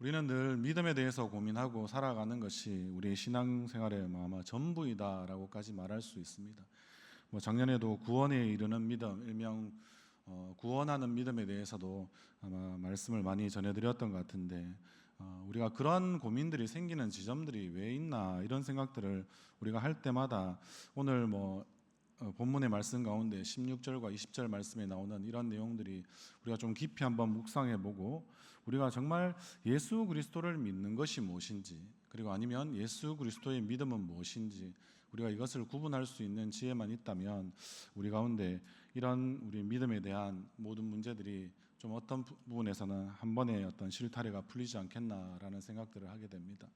우리는 늘 믿음에 대해서 고민하고 살아가는 것이 우리의 신앙생활의 아마 전부이다라고까지 말할 수 있습니다. 작년에도 구원에 이르는 믿음, 일명 구원하는 믿음에 대해서도 아마 말씀을 많이 전해드렸던 것 같은데, 우리가 그런 고민들이 생기는 지점들이 왜 있나 이런 생각들을 우리가 할 때마다 오늘 본문의 말씀 가운데 16절과 20절 말씀에 나오는 이런 내용들이 우리가 좀 깊이 한번 묵상해보고, 우리가 정말 예수 그리스도를 믿는 것이 무엇인지, 그리고 아니면 예수 그리스도의 믿음은 무엇인지 우리가 이것을 구분할 수 있는 지혜만 있다면 우리 가운데 이런 우리 믿음에 대한 모든 문제들이 좀 어떤 부분에서는 한 번에 어떤 실타래가 풀리지 않겠나라는 생각들을 하게 됩니다.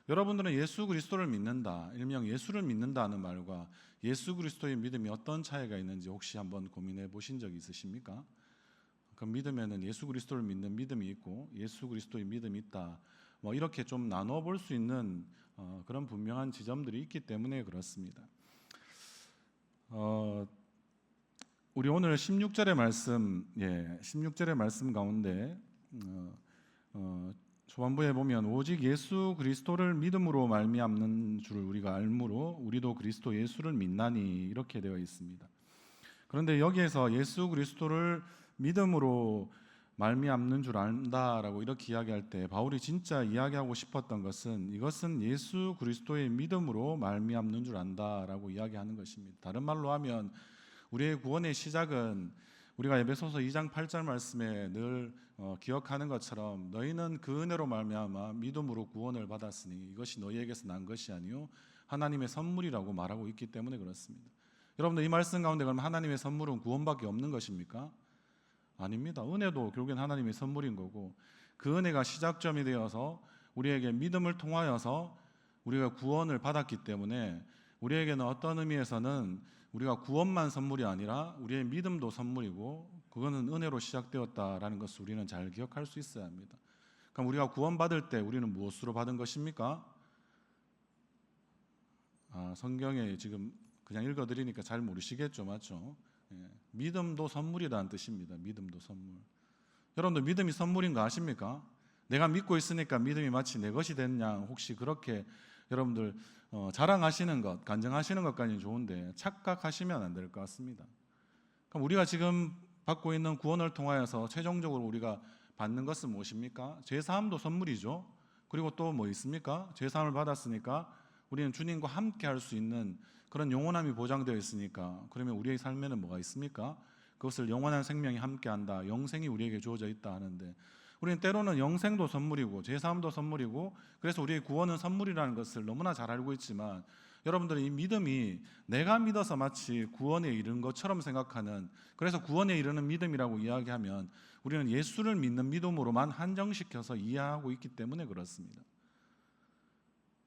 여러분들은 예수 그리스도를 믿는다, 일명 예수를 믿는다는 말과 예수 그리스도의 믿음이 어떤 차이가 있는지 혹시 한번 고민해 보신 적이 있으십니까? 그 믿음에는 예수 그리스도를 믿는 믿음이 있고 예수 그리스도의 믿음이 있다, 이렇게 좀 나눠 볼 수 있는 그런 분명한 지점들이 있기 때문에 그렇습니다. 우리 오늘 16절의 말씀, 16절의 말씀 가운데 초반부에 보면 오직 예수 그리스도를 믿음으로 말미암는 줄 우리가 알므로 우리도 그리스도 예수를 믿나니, 이렇게 되어 있습니다. 그런데 여기에서 예수 그리스도를 믿음으로 말미암는 줄 안다라고 이렇게 이야기할 때 바울이 진짜 이야기하고 싶었던 것은 이것은 예수 그리스도의 믿음으로 말미암는 줄 안다라고 이야기하는 것입니다. 다른 말로 하면 우리의 구원의 시작은 우리가 에베소서 2장 8절 말씀에 늘 기억하는 것처럼 너희는 그 은혜로 말미암아 믿음으로 구원을 받았으니 이것이 너희에게서 난 것이 아니요 하나님의 선물이라고 말하고 있기 때문에 그렇습니다. 여러분들 이 말씀 가운데 그러면 하나님의 선물은 구원밖에 없는 것입니까? 아닙니다. 은혜도 결국엔 하나님의 선물인 거고, 그 은혜가 시작점이 되어서 우리에게 믿음을 통하여서 우리가 구원을 받았기 때문에 우리에게는 어떤 의미에서는 우리가 구원만 선물이 아니라 우리의 믿음도 선물이고, 그거는 은혜로 시작되었다라는 것을 우리는 잘 기억할 수 있어야 합니다. 그럼 우리가 구원받을 때 우리는 무엇으로 받은 것입니까? 성경에 지금 그냥 읽어드리니까 잘 모르시겠죠, 맞죠? 믿음도 선물이라는 뜻입니다. 믿음도 선물. 여러분들 믿음이 선물인 거 아십니까? 내가 믿고 있으니까 믿음이 마치 내 것이 됐냐, 혹시 그렇게 여러분들 자랑하시는 것, 간증하시는 것까지는 좋은데 착각하시면 안 될 것 같습니다. 그럼 우리가 지금 받고 있는 구원을 통하여서 최종적으로 우리가 받는 것은 무엇입니까? 죄사함도 선물이죠. 그리고 또 뭐 있습니까? 죄사함을 받았으니까 우리는 주님과 함께 할 수 있는 그런 영원함이 보장되어 있으니까, 그러면 우리의 삶에는 뭐가 있습니까? 그것을 영원한 생명이 함께한다, 영생이 우리에게 주어져 있다 하는데, 우리는 때로는 영생도 선물이고 죄사함도 선물이고, 그래서 우리의 구원은 선물이라는 것을 너무나 잘 알고 있지만, 여러분들은 이 믿음이 내가 믿어서 마치 구원에 이른 것처럼 생각하는, 그래서 구원에 이르는 믿음이라고 이야기하면 우리는 예수를 믿는 믿음으로만 한정시켜서 이해하고 있기 때문에 그렇습니다.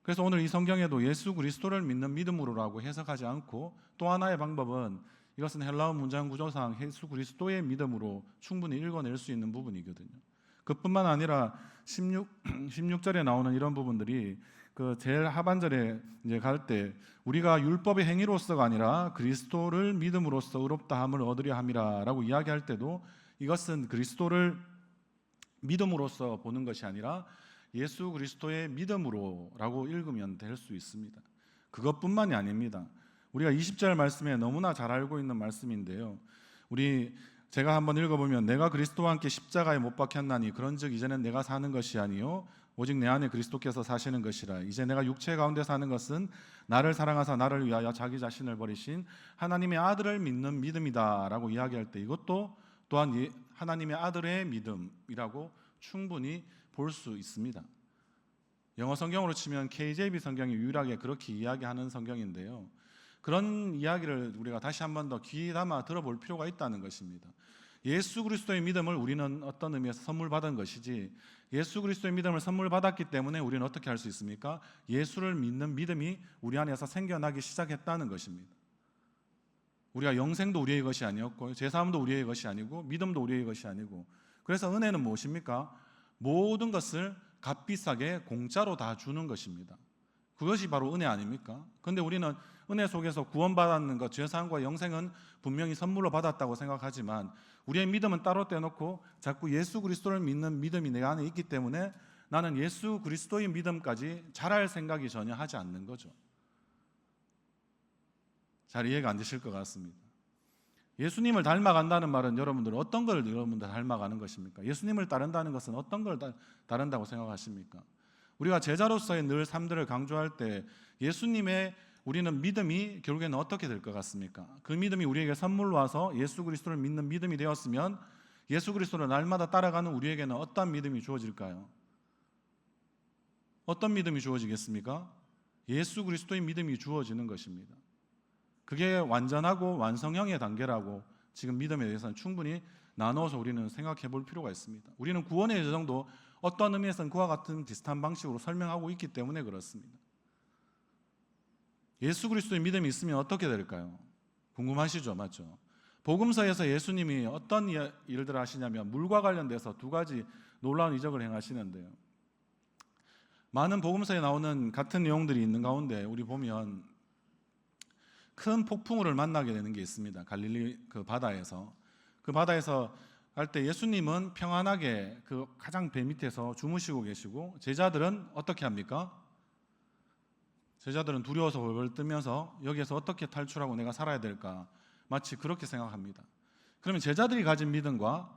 그래서 오늘 이 성경에도 예수 그리스도를 믿는 믿음으로라고 해석하지 않고, 또 하나의 방법은 이것은 헬라어 문장 구조상 예수 그리스도의 믿음으로 충분히 읽어낼 수 있는 부분이거든요. 그뿐만 아니라 16절에 나오는 이런 부분들이 그 제일 하반절에 이제 갈 때 우리가 율법의 행위로서가 아니라 그리스도를 믿음으로써 의롭다 함을 얻으려 함이라라고 이야기할 때도 이것은 그리스도를 믿음으로써 보는 것이 아니라 예수 그리스도의 믿음으로라고 읽으면 될 수 있습니다. 그것뿐만이 아닙니다. 우리가 20절 말씀에 너무나 잘 알고 있는 말씀인데요, 제가 한번 읽어보면 내가 그리스도와 함께 십자가에 못 박혔나니 그런즉 이제는 내가 사는 것이 아니요 오직 내 안에 그리스도께서 사시는 것이라. 이제 내가 육체 가운데 사는 것은 나를 사랑하사 나를 위하여 자기 자신을 버리신 하나님의 아들을 믿는 믿음이다 라고 이야기할 때 이것도 또한 하나님의 아들의 믿음이라고 충분히 볼 수 있습니다. 영어 성경으로 치면 KJV 성경이 유일하게 그렇게 이야기하는 성경인데요, 그런 이야기를 우리가 다시 한 번 더 귀 담아 들어볼 필요가 있다는 것입니다. 예수 그리스도의 믿음을 우리는 어떤 의미에서 선물 받은 것이지, 예수 그리스도의 믿음을 선물 받았기 때문에 우리는 어떻게 할 수 있습니까? 예수를 믿는 믿음이 우리 안에서 생겨나기 시작했다는 것입니다. 우리가 영생도 우리의 것이 아니었고 제사함도 우리의 것이 아니고 믿음도 우리의 것이 아니고, 그래서 은혜는 무엇입니까? 모든 것을 값비싸게 공짜로 다 주는 것입니다. 그것이 바로 은혜 아닙니까? 그런데 우리는 은혜 속에서 구원받았는 것, 죄사함과 영생은 분명히 선물로 받았다고 생각하지만 우리의 믿음은 따로 떼놓고 자꾸 예수 그리스도를 믿는 믿음이 내 안에 있기 때문에 나는 예수 그리스도의 믿음까지 잘할 생각이 전혀 하지 않는 거죠. 잘 이해가 안 되실 것 같습니다. 예수님을 닮아간다는 말은 여러분들 어떤 걸 여러분들 닮아가는 것입니까? 예수님을 따른다는 것은 어떤 걸 따른다고 생각하십니까? 우리가 제자로서의 늘 삶들을 강조할 때 예수님의 우리는 믿음이 결국에는 어떻게 될 것 같습니까? 그 믿음이 우리에게 선물로 와서 예수 그리스도를 믿는 믿음이 되었으면 예수 그리스도를 날마다 따라가는 우리에게는 어떤 믿음이 주어질까요? 어떤 믿음이 주어지겠습니까? 예수 그리스도의 믿음이 주어지는 것입니다. 그게 완전하고 완성형의 단계라고 지금 믿음에 대해서는 충분히 나눠서 우리는 생각해 볼 필요가 있습니다. 우리는 구원의 여정도 어떤 의미에서는 그와 같은 비슷한 방식으로 설명하고 있기 때문에 그렇습니다. 예수 그리스도의 믿음이 있으면 어떻게 될까요? 궁금하시죠? 맞죠? 복음서에서 예수님이 어떤 일들을 하시냐면 물과 관련돼서 두 가지 놀라운 이적을 행하시는데요. 많은 복음서에 나오는 같은 내용들이 있는 가운데 우리 보면 큰 폭풍우를 만나게 되는 게 있습니다. 갈릴리 그 바다에서 할 때 예수님은 평안하게 그 가장 배 밑에서 주무시고 계시고 제자들은 어떻게 합니까? 제자들은 두려워서 벌벌 떨면서 여기에서 어떻게 탈출하고 내가 살아야 될까? 마치 그렇게 생각합니다. 그러면 제자들이 가진 믿음과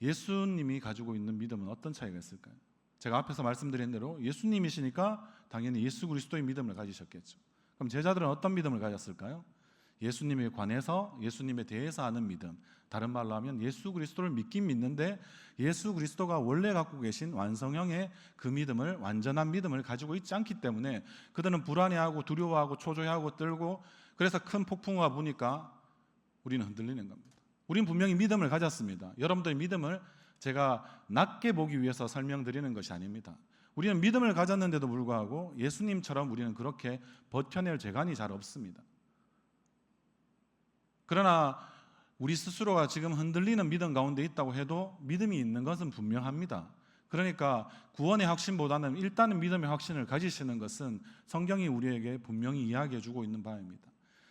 예수님이 가지고 있는 믿음은 어떤 차이가 있을까요? 제가 앞에서 말씀드린 대로 예수님이시니까 당연히 예수 그리스도의 믿음을 가지셨겠죠. 그럼 제자들은 어떤 믿음을 가졌을까요? 예수님에 관해서 예수님에 대해서 아는 믿음, 다른 말로 하면 예수 그리스도를 믿긴 믿는데 예수 그리스도가 원래 갖고 계신 완성형의 그 믿음을, 완전한 믿음을 가지고 있지 않기 때문에 그들은 불안해하고 두려워하고 초조해하고 떨고, 그래서 큰 폭풍우가 부니까 우리는 흔들리는 겁니다. 우리는 분명히 믿음을 가졌습니다. 여러분들의 믿음을 제가 낮게 보기 위해서 설명드리는 것이 아닙니다. 우리는 믿음을 가졌는데도 불구하고 예수님처럼 우리는 그렇게 버텨낼 재간이 잘 없습니다. 그러나 우리 스스로가 지금 흔들리는 믿음 가운데 있다고 해도 믿음이 있는 것은 분명합니다. 그러니까 구원의 확신보다는 일단은 믿음의 확신을 가지시는 것은 성경이 우리에게 분명히 이야기해 주고 있는 바입니다.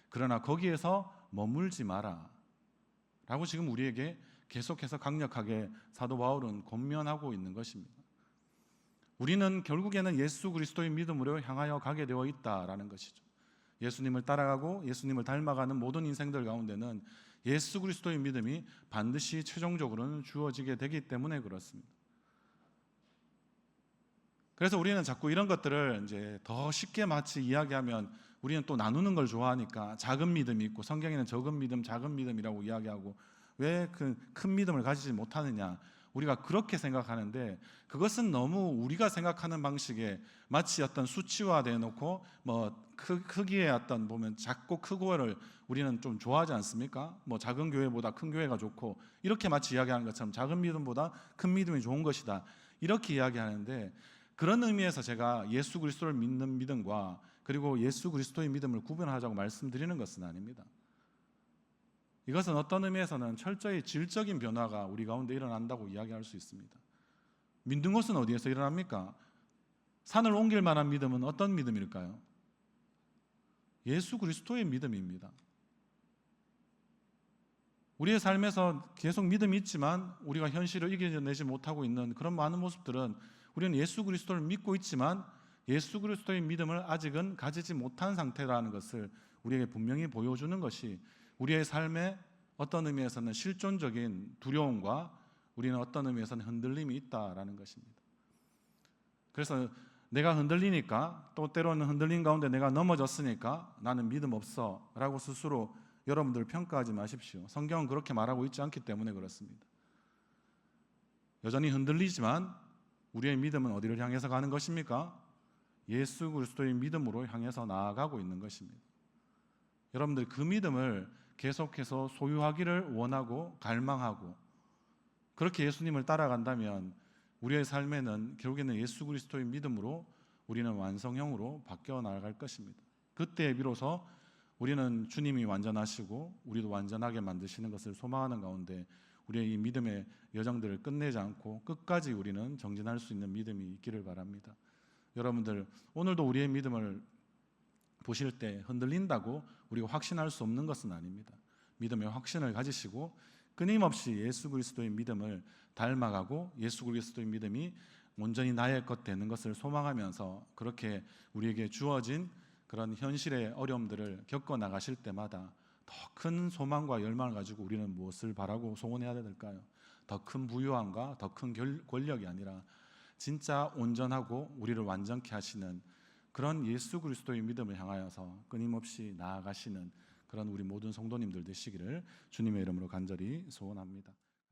그러나 거기에서 머물지 마라 라고 지금 우리에게 계속해서 강력하게 사도 바울은 권면하고 있는 것입니다. 우리는 결국에는 예수 그리스도의 믿음으로 향하여 가게 되어 있다라는 것이죠. 예수님을 따라가고 예수님을 닮아가는 모든 인생들 가운데는 예수 그리스도의 믿음이 반드시 최종적으로는 주어지게 되기 때문에 그렇습니다. 그래서 우리는 자꾸 이런 것들을 이제 더 쉽게 마치 이야기하면 우리는 또 나누는 걸 좋아하니까 작은 믿음이 있고 성경에는 적은 믿음, 작은 믿음이라고 이야기하고 왜 그 큰 믿음을 가지지 못하느냐, 우리가 그렇게 생각하는데 그것은 너무 우리가 생각하는 방식에 마치 어떤 수치화되어 놓고 뭐 크기의 어떤 보면 작고 크고를 우리는 좀 좋아하지 않습니까? 뭐 작은 교회보다 큰 교회가 좋고 이렇게 마치 이야기하는 것처럼 작은 믿음보다 큰 믿음이 좋은 것이다 이렇게 이야기하는데, 그런 의미에서 제가 예수 그리스도를 믿는 믿음과 그리고 예수 그리스도의 믿음을 구분하자고 말씀드리는 것은 아닙니다. 이것은 어떤 의미에서는 철저히 질적인 변화가 우리 가운데 일어난다고 이야기할 수 있습니다. 믿는 것은 어디에서 일어납니까? 산을 옮길 만한 믿음은 어떤 믿음일까요? 예수 그리스도의 믿음입니다. 우리의 삶에서 계속 믿음이 있지만 우리가 현실을 이겨내지 못하고 있는 그런 많은 모습들은 우리는 예수 그리스도를 믿고 있지만 예수 그리스도의 믿음을 아직은 가지지 못한 상태라는 것을 우리에게 분명히 보여주는 것이 우리의 삶에 어떤 의미에서는 실존적인 두려움과 우리는 어떤 의미에서는 흔들림이 있다라는 것입니다. 그래서 내가 흔들리니까, 또 때로는 흔들린 가운데 내가 넘어졌으니까 나는 믿음 없어 라고 스스로 여러분들을 평가하지 마십시오. 성경은 그렇게 말하고 있지 않기 때문에 그렇습니다. 여전히 흔들리지만 우리의 믿음은 어디를 향해서 가는 것입니까? 예수 그리스도의 믿음으로 향해서 나아가고 있는 것입니다. 여러분들 그 믿음을 계속해서 소유하기를 원하고 갈망하고 그렇게 예수님을 따라간다면 우리의 삶에는 결국에는 예수 그리스도의 믿음으로 우리는 완성형으로 바뀌어 나아갈 것입니다. 그때 비로소 우리는 주님이 완전하시고 우리도 완전하게 만드시는 것을 소망하는 가운데 우리의 이 믿음의 여정들을 끝내지 않고 끝까지 우리는 정진할 수 있는 믿음이 있기를 바랍니다. 여러분들 오늘도 우리의 믿음을 보실 때 흔들린다고 우리가 확신할 수 없는 것은 아닙니다. 믿음의 확신을 가지시고 끊임없이 예수 그리스도의 믿음을 닮아가고 예수 그리스도의 믿음이 온전히 나의 것 되는 것을 소망하면서 그렇게 우리에게 주어진 그런 현실의 어려움들을 겪어 나가실 때마다 더 큰 소망과 열망을 가지고 우리는 무엇을 바라고 소원해야 될까요? 더 큰 부유함과 더 큰 권력이 아니라 진짜 온전하고 우리를 완전케 하시는 그런 예수 그리스도의 믿음을 향하여서 끊임없이 나아가시는 그런 우리 모든 성도님들 되시기를 주님의 이름으로 간절히 소원합니다.